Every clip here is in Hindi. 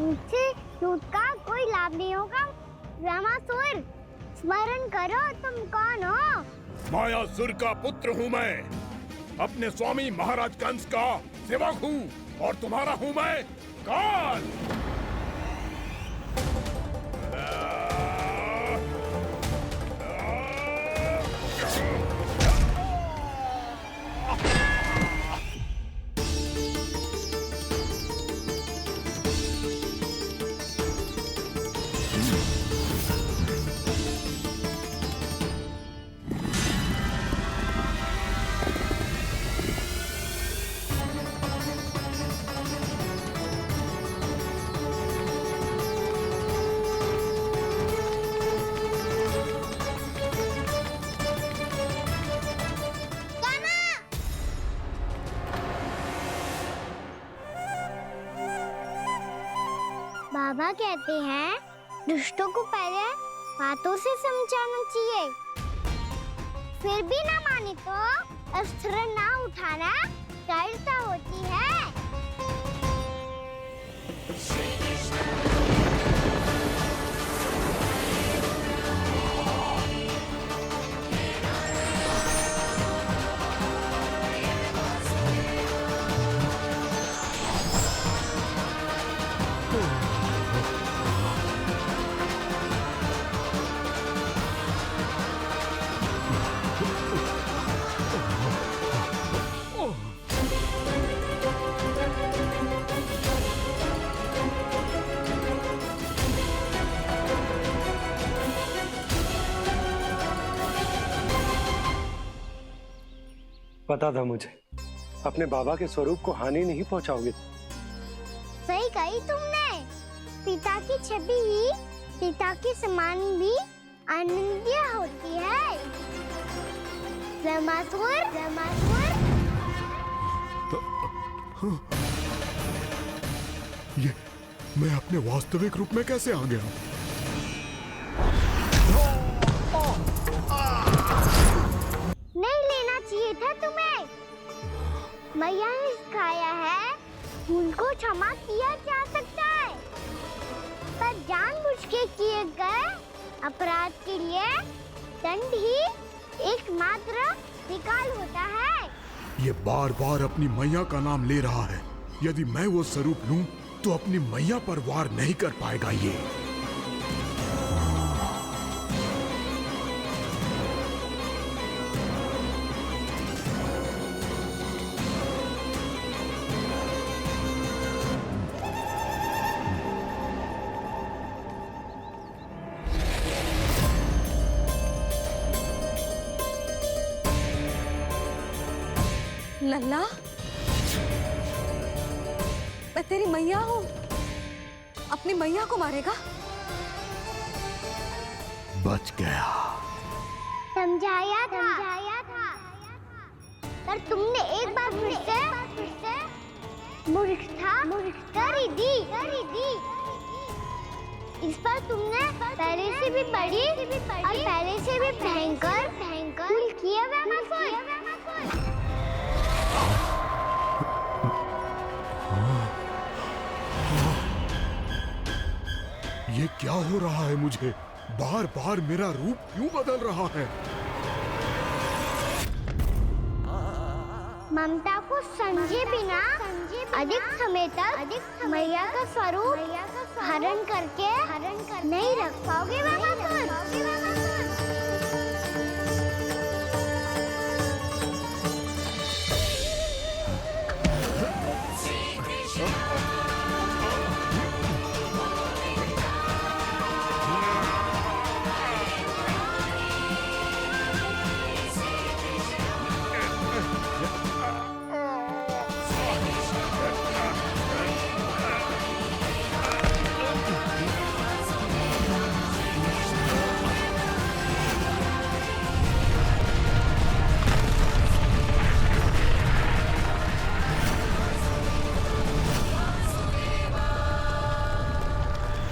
मुझसे झूठ का कोई लाभ नहीं होगा। ब्रह्मासुर, स्मरण करो तुम कौन हो? मायासुर का पुत्र हूँ मैं, अपने स्वामी महाराज कंस का सेवक हूँ और तुम्हारा हूँ मैं काल। बाबा कहते हैं दुष्टों को पहले बातों से समझाना चाहिए, फिर भी ना माने तो अस्त्र ना उठाना दृढ़ता होती है। पता था मुझे, अपने बाबा के स्वरूप को हानि नहीं पहुंचाओगे। सही कही तुमने। पिता की छवि ही पिता के समान भी आनंदीय होती है। ब्रह्मासुर, ब्रह्मासुर। ये मैं अपने वास्तविक रूप में कैसे आ गया? नहीं लेना चाहिए था तुम्हें। मैया ने सिखाया है भूल को क्षमा किया जा सकता है, पर जानबूझ के किए गए अपराध के लिए दंड ही एकमात्र विकल्प होता है। ये बार बार अपनी मैया का नाम ले रहा है। यदि मैं वो स्वरूप लूं तो अपनी मैया पर वार नहीं कर पाएगा ये। लल्ला, मैं तेरी मैया हूँ, अपनी मैया को मारेगा? बच गया। समझाया था, पर तुमने एक बार फिर से मूर्खता कर ही दी। इस पर तुमने पहले से भी बड़ी और पहले से भी भयंकर भूल किया ब्रह्मासुर। ये क्या हो रहा है मुझे? बार बार मेरा रूप क्यों बदल रहा है? ममता को समझे बिना अधिक समय तक मैया का स्वरूप हरण करके नहीं रख पाओगे ब्रह्मासुर।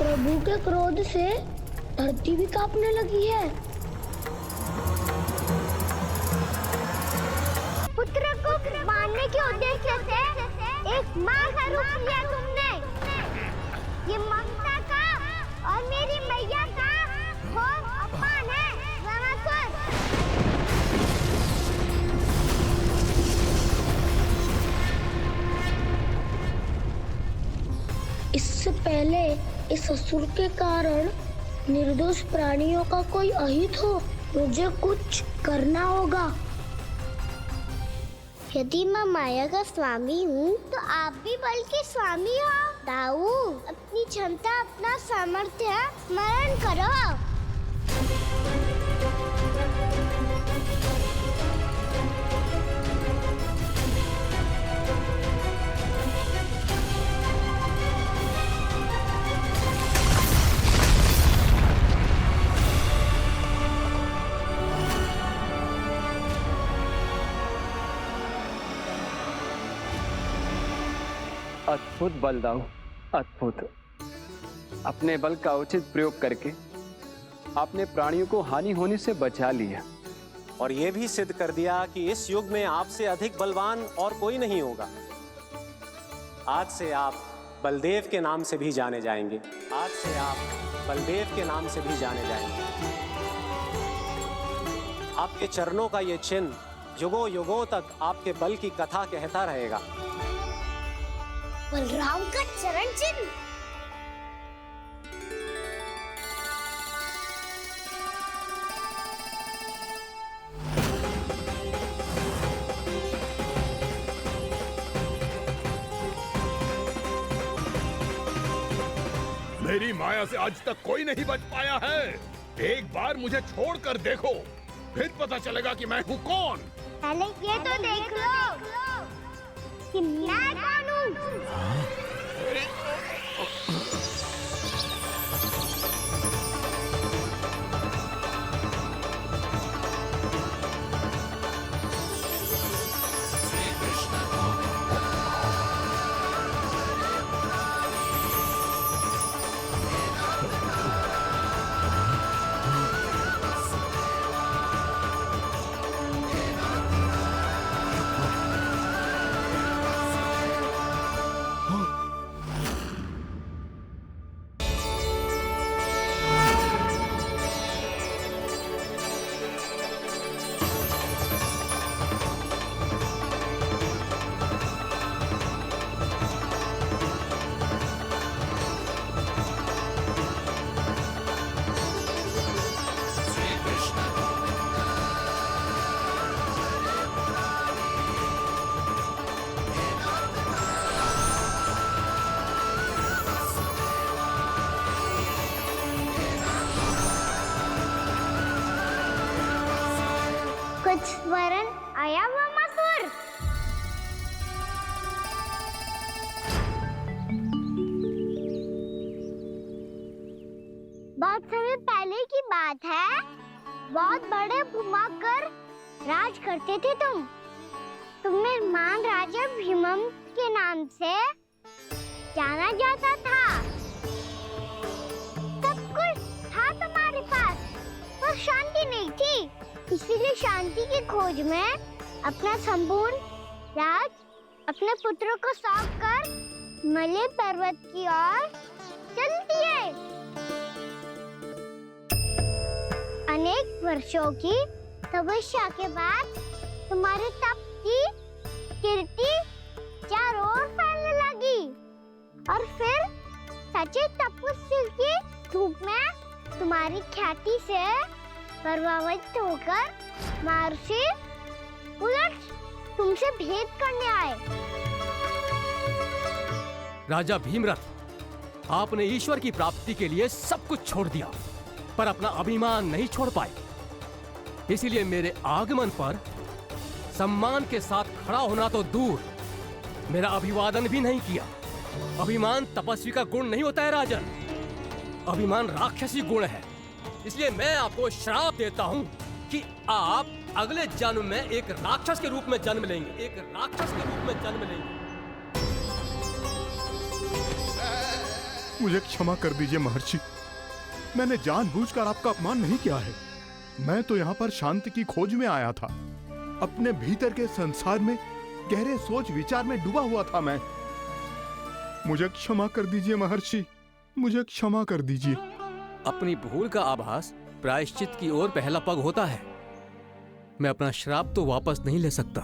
प्रभु के क्रोध से धरती भी कांपने लगी है। पुत्र को मारने के उद्देश्य से एक मां का रूप लिया तुमने। ये ममता का और मेरी मैया का घोर अपमान है रामासुर। इससे पहले इस असुर के कारण निर्दोष प्राणियों का कोई अहित हो, मुझे कुछ करना होगा। यदि मैं माया का स्वामी हूँ तो आप भी बल के स्वामी हो। दाऊ, अपनी क्षमता अपना सामर्थ्य स्मरण करो। अद्भुत बलदाऊ, अद्भुत। अपने बल का उचित प्रयोग करके आपने प्राणियों को हानि होने से बचा लिया और ये भी सिद्ध कर दिया कि इस युग में आपसे अधिक बलवान और कोई नहीं होगा। आज से आप बलदेव के नाम से भी जाने जाएंगे। आज से आप बलदेव के नाम से भी जाने जाएंगे। आपके चरणों का ये चिन्ह युगों युगों तक आपके बल की कथा कहता रहेगा। बलराम का चरण चिन्ह। मेरी माया से आज तक कोई नहीं बच पाया है। एक बार मुझे छोड़कर देखो, फिर पता चलेगा कि मैं हूँ कौन। पहले ये तो देख लो कि मैं कौन हूँ। कुछ स्मरण आया रामासुर? बहुत समय पहले की बात है। बहुत बड़े भूमाकर राज करते थे तुम्हें महान राजा भीमम के नाम से जाना जाता था। सब कुछ था तुम्हारे पास, पर शांति नहीं थी। इसीलिए शांति की खोज में अपना संपूर्ण राज अपने पुत्रों को सौंप कर मलय पर्वत की ओर चल दिए। अनेक वर्षों की तपस्या के बाद तुम्हारे तप की कीर्ति चारों ओर फैलने लगी और फिर सच्चे तपस्वी की धूप में तुम्हारी ख्याति से प्रभावित होकर महर्षि उलट तुमसे भेंट करने आए। राजा भीमरथ, आपने ईश्वर की प्राप्ति के लिए सब कुछ छोड़ दिया, पर अपना अभिमान नहीं छोड़ पाए। इसीलिए मेरे आगमन पर सम्मान के साथ खड़ा होना तो दूर, मेरा अभिवादन भी नहीं किया। अभिमान तपस्वी का गुण नहीं होता है राजन, अभिमान राक्षसी गुण है। इसलिए मैं आपको श्राप देता हूँ कि आप अगले जन्म में एक राक्षस के रूप में जन्म लेंगे, एक राक्षस के रूप में जन्म लेंगे। मुझे क्षमा कर दीजिए महर्षि, मैंने जानबूझकर आपका अपमान नहीं किया है। मैं तो यहाँ पर शांति की खोज में आया था। अपने भीतर के संसार में गहरे सोच विचार में डूबा हुआ था मैं। मुझे क्षमा कर दीजिए महर्षि, मुझे क्षमा कर दीजिए। अपनी भूल का आभास प्रायश्चित की ओर पहला पग होता है। मैं अपना श्राप तो वापस नहीं ले सकता,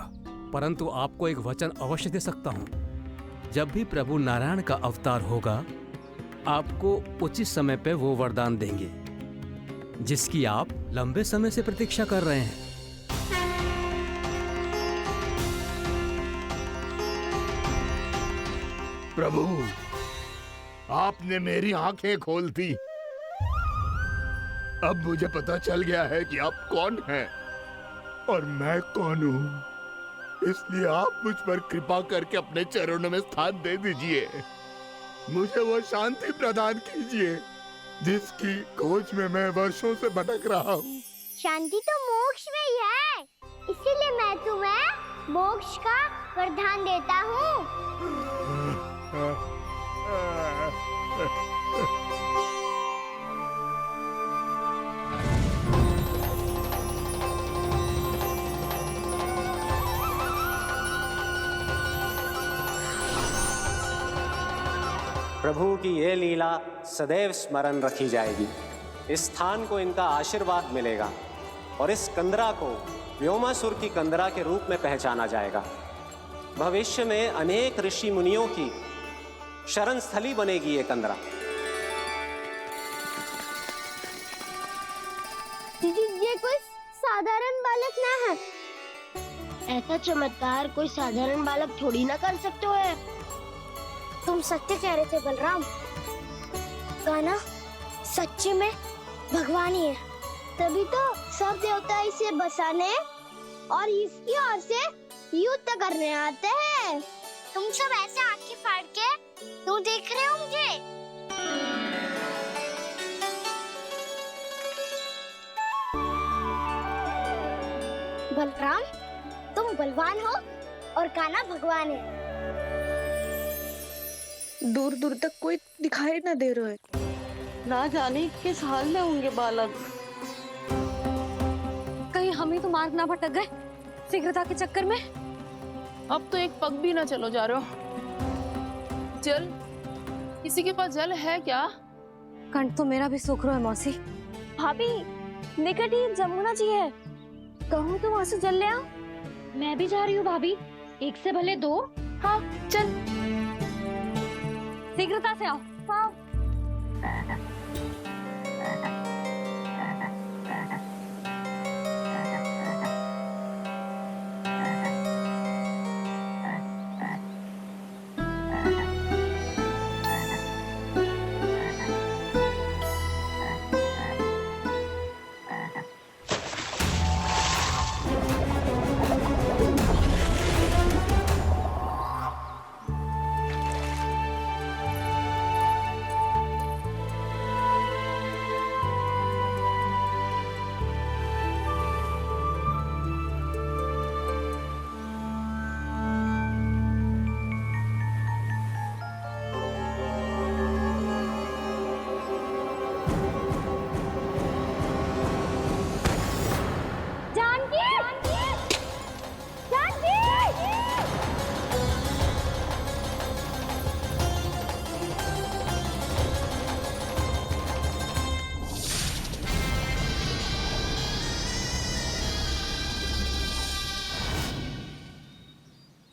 परंतु आपको एक वचन अवश्य दे सकता हूं। जब भी प्रभु नारायण का अवतार होगा, आपको उचित समय पे वो वरदान देंगे जिसकी आप लंबे समय से प्रतीक्षा कर रहे हैं। प्रभु, आपने मेरी आंखें खोल दी। अब मुझे पता चल गया है कि आप कौन हैं और मैं कौन हूं। इसलिए आप मुझ पर कृपा करके अपने चरणों में स्थान दे दीजिए। मुझे वो शांति प्रदान कीजिए जिसकी खोज में मैं वर्षों से भटक रहा हूँ। शांति तो मोक्ष में ही है, इसीलिए मैं तुम्हें मोक्ष का वरदान देता हूँ। प्रभु की ये लीला सदैव स्मरण रखी जाएगी। इस स्थान को इनका आशीर्वाद मिलेगा और इस कंदरा को व्योमासुर की कंदरा के रूप में पहचाना जाएगा। भविष्य में अनेक ऋषि मुनियों की शरण स्थली बनेगी ये कंदरा। दीदी, ये कोई साधारण बालक ना है। ऐसा चमत्कार कोई साधारण बालक थोड़ी ना कर सकते है। तुम सत्य कह रहे थे बलराम। कान्हा सच्ची में भगवान ही है, तभी तो सब देवता इसे बसाने और इसकी ओर से युद्ध करने आते हैं। तुम सब ऐसे आंखें फाड़ के क्यों देख रहे हो मुझे? बलराम, तुम बलवान हो और कान्हा भगवान है। दूर दूर तक कोई दिखाई ना दे रहा है। ना जाने किस हाल में होंगे बालक। कहीं हम ही तो मार्ग ना भटक गए शीघ्रता के चक्कर में। अब तो एक पग भी ना चलो जा रहे हो। जल, किसी के पास जल है क्या? कंठ तो मेरा भी सूख रहा है मौसी। भाभी, निकट ही जमुना जी है, कहूँ तो वहाँ से जल ले आओ। मैं भी जा रही हूँ भाभी, एक से भले दो। हाँ चल। शीघ्रता से आओ। हाँ।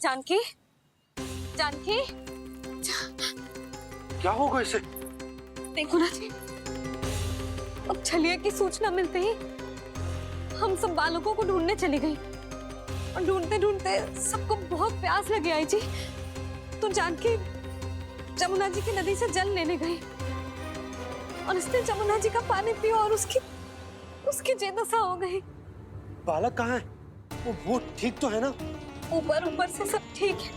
जानकी, जानकी, क्या होगा इसे? देखो ना जी, अब छलिया की सूचना मिलते ही हम सब बालकों को ढूंढने चली गई और ढूंढते ढूंढते सबको बहुत प्यास लगी आई जी। तो जानकी जमुना जी की नदी से जल लेने गई और उसने जमुना जी का पानी पिया और उसकी जेदशा हो गई। बालक कहाँ है? वो ठीक तो है ना? ऊपर ऊपर से सब ठीक है,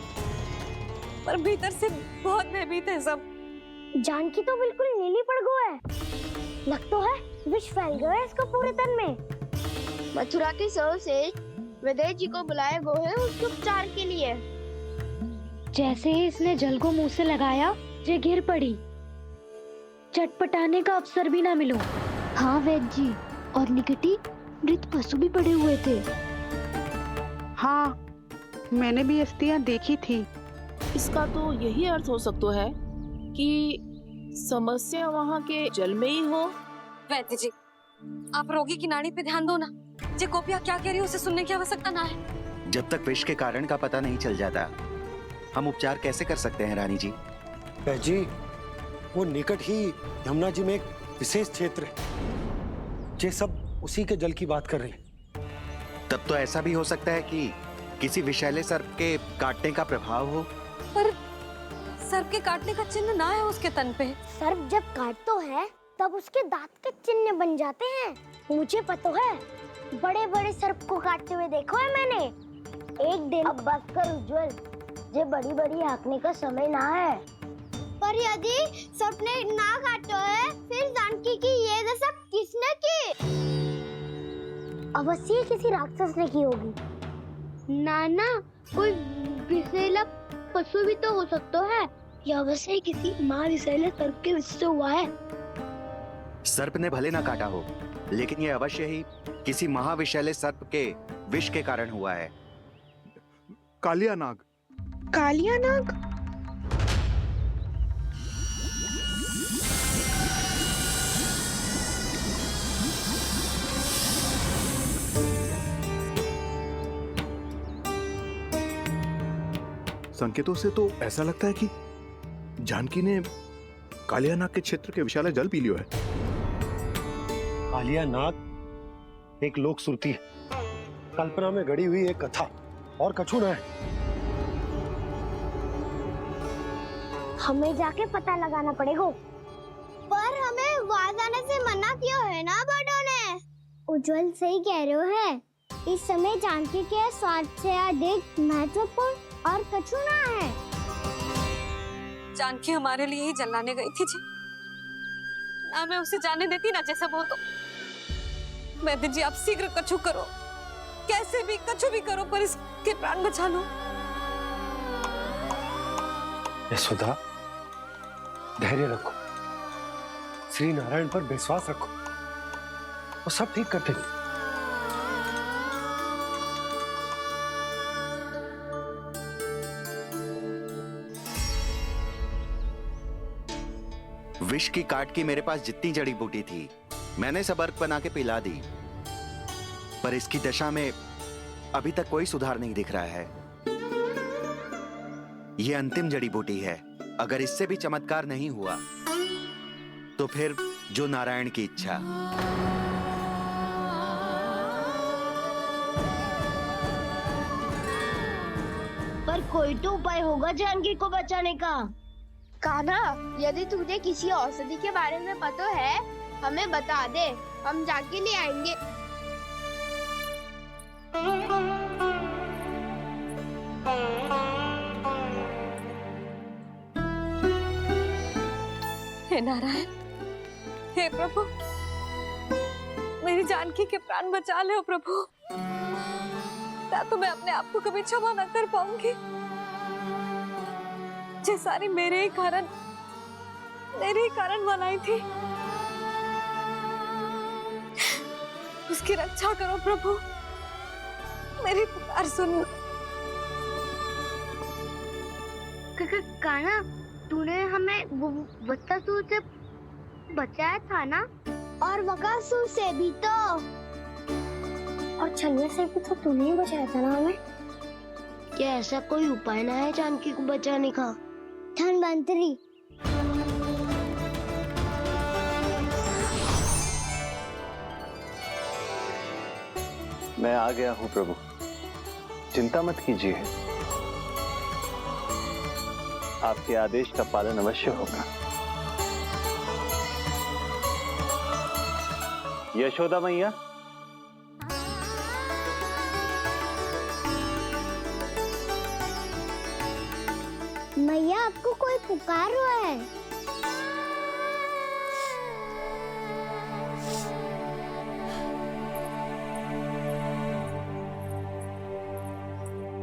पर भीतर से बहुत भयभीत है सब। जानकी तो बिल्कुल नीली पड़ गई है। लग तो है विष फैल गया है इसको पूरे तन में। मथुरा के सर्वश्रेष्ठ विदेह जी को बुलाए गए हैं उसके उपचार के लिए। जैसे ही इसने जल को मुंह से लगाया, ये गिर पड़ी। चटपटाने का अवसर भी ना मिलो। हाँ वैद्य जी, और निकटी मृत पशु भी पड़े हुए थे। हाँ, मैंने भी अस्थियां देखी थी। इसका तो यही अर्थ हो सकता है कि समस्या वहाँ के जल में ही हो। वैद्य जी, आप रोगी की नाड़ी पे ध्यान दो ना। जे गोपिया क्या कह रही है उसे सुनने की आवश्यकता ना है। जब तक विष के कारण का पता नहीं चल जाता, हम उपचार कैसे कर सकते हैं रानी जी? जी, वो निकट ही यमुना जी में एक विशेष क्षेत्र है। ये सब उसी के जल की बात कर रहे हैं। तब तो ऐसा भी हो सकता है कि किसी विषैले सर्प के काटने का प्रभाव हो। पर सर्प के काटने का चिन्ह ना है उसके तन पे। सर्प जब काटतो है तब उसके दांत के चिन्ह बन जाते हैं। मुझे पता है, बड़े बड़े सर्प को काटते हुए देखो है मैंने। एक दिन अब बस कर उज्जवल, ये बड़ी बड़ी हाँकने का समय ना है। पर यदि सर्प ने ना काटो है, फिर जानकी की ये दशा किसने की? अवश्य किसी राक्षस ने की होगी। नाना, कोई विषैला पशु भी तो हो सकता है। यह अवश्य किसी महाविषैले सर्प के विष से हुआ है। सर्प ने भले ना काटा हो, लेकिन यह अवश्य ही किसी महाविषैले सर्प के विष के कारण हुआ है। कालिया नाग। कालिया नाग? संकेतों से तो ऐसा लगता है कि जानकी ने कालिया नाग के क्षेत्र के विशाल जल पी लियो है। कालिया नाग एक लोक सुरती है, कल्पना में गढ़ी हुई एक कथा, और कछु ना है। हमें जाके पता लगाना पड़ेगा। पर हमें वहां जाने से मना क्यों है ना बड़ों ने? उज्जवल सही कह रहे हो है। इस समय जानकी के स्वार्थ से अधिक महत्वपूर्ण और कछु ना है। जानकी हमारे लिए ही जलाने गई थी जी। ना मैं उसे जाने देती ना जैसा वो तो। वैद्य जी, आप शीघ्र कछु करो, कैसे भी कछु भी करो, पर इसके प्राण बचा लो। यशोदा, धैर्य रखो, श्री नारायण पर विश्वास रखो, वो सब ठीक कर देंगे। विष की काट की मेरे पास जितनी जड़ी बूटी थी, मैंने सब अर्क बना के पिला दी, पर इसकी दशा में अभी तक कोई सुधार नहीं दिख रहा है। यह अंतिम जड़ी बूटी है। अगर इससे भी चमत्कार नहीं हुआ, तो फिर जो नारायण की इच्छा। पर कोई तो उपाय होगा जानकी को बचाने का। कान्हा, यदि तुझे किसी औषधि के बारे में पता है, हमें बता दे, हम जाके ले आएंगे। हे नारायण, हे प्रभु, मेरी जानकी के प्राण बचा ले प्रभु। या तो मैं अपने आप को कभी क्षमा न कर पाऊंगी। ये सारी मेरे ही कारण बनाई थी। उसकी रक्षा करो प्रभु, मेरी पुकार सुनो। कान्हा, तूने हमें बत्तासुर से बचाया था ना? और बकासुर से भी तो। और छलिया से भी तो तूने ही बचाया था ना हमें? क्या ऐसा कोई उपाय ना है जानकी को बचाने का? धन्वंतरी, मैं आ गया हूं प्रभु, चिंता मत कीजिए, आपके आदेश का पालन अवश्य होगा। यशोदा मैया, मैया आपको कोई पुकार रहा है।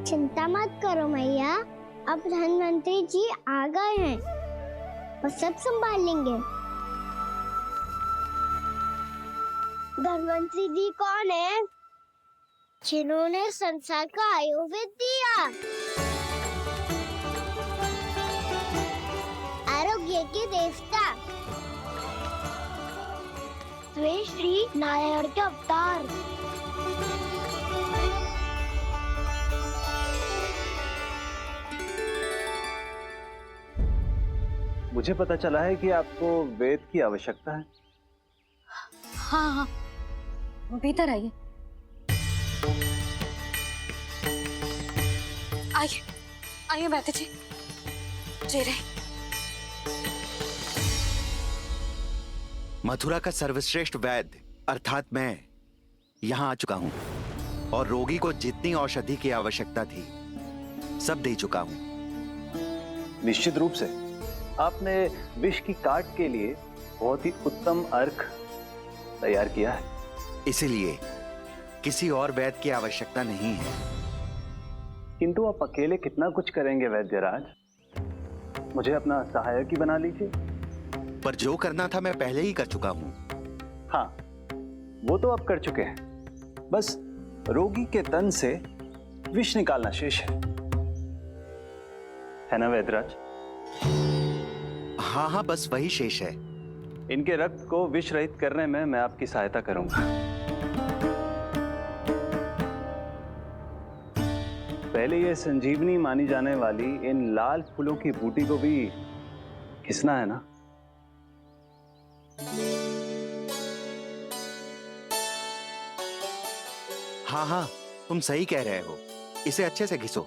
चिंता मत करो मैया, अब धन्वंतरी जी आ गए हैं, वो सब संभाल लेंगे। धन्वंतरी जी कौन है? जिन्होंने संसार का आयुर्वेद दिया, आरोग्य के देवता। वे श्री नारायण के अवतार। मुझे पता चला है कि आपको वेद की आवश्यकता है। हाँ हाँ, भीतर आइए। आइए आइए बैठे जी। जी रहे। मथुरा का सर्वश्रेष्ठ वैद्य अर्थात मैं यहाँ आ चुका हूँ और रोगी को जितनी औषधि की आवश्यकता थी सब दे चुका हूँ। निश्चित रूप से आपने विष की काट के लिए बहुत ही उत्तम अर्क तैयार किया है। इसीलिए किसी और वैद्य की आवश्यकता नहीं है। किंतु आप अकेले कितना कुछ करेंगे वैद्यराज? मुझे अपना सहायक ही बना लीजिए। पर जो करना था मैं पहले ही कर चुका हूँ। हाँ, वो तो आप कर चुके हैं। बस रोगी के तन से विष निकालना शेष है ना वैद्यराज? हाँ हाँ, बस वही शेष है। इनके रक्त को विष रहित करने में मैं आपकी सहायता करूंगा। पहले ये संजीवनी मानी जाने वाली इन लाल फूलों की बूटी को भी घिसना है ना? हाँ हाँ, तुम सही कह रहे हो। इसे अच्छे से घिसो।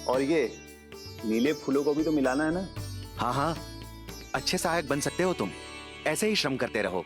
और ये नीले फूलों को भी तो मिलाना है ना? हाँ हाँ, अच्छे सहायक बन सकते हो तुम। ऐसे ही श्रम करते रहो।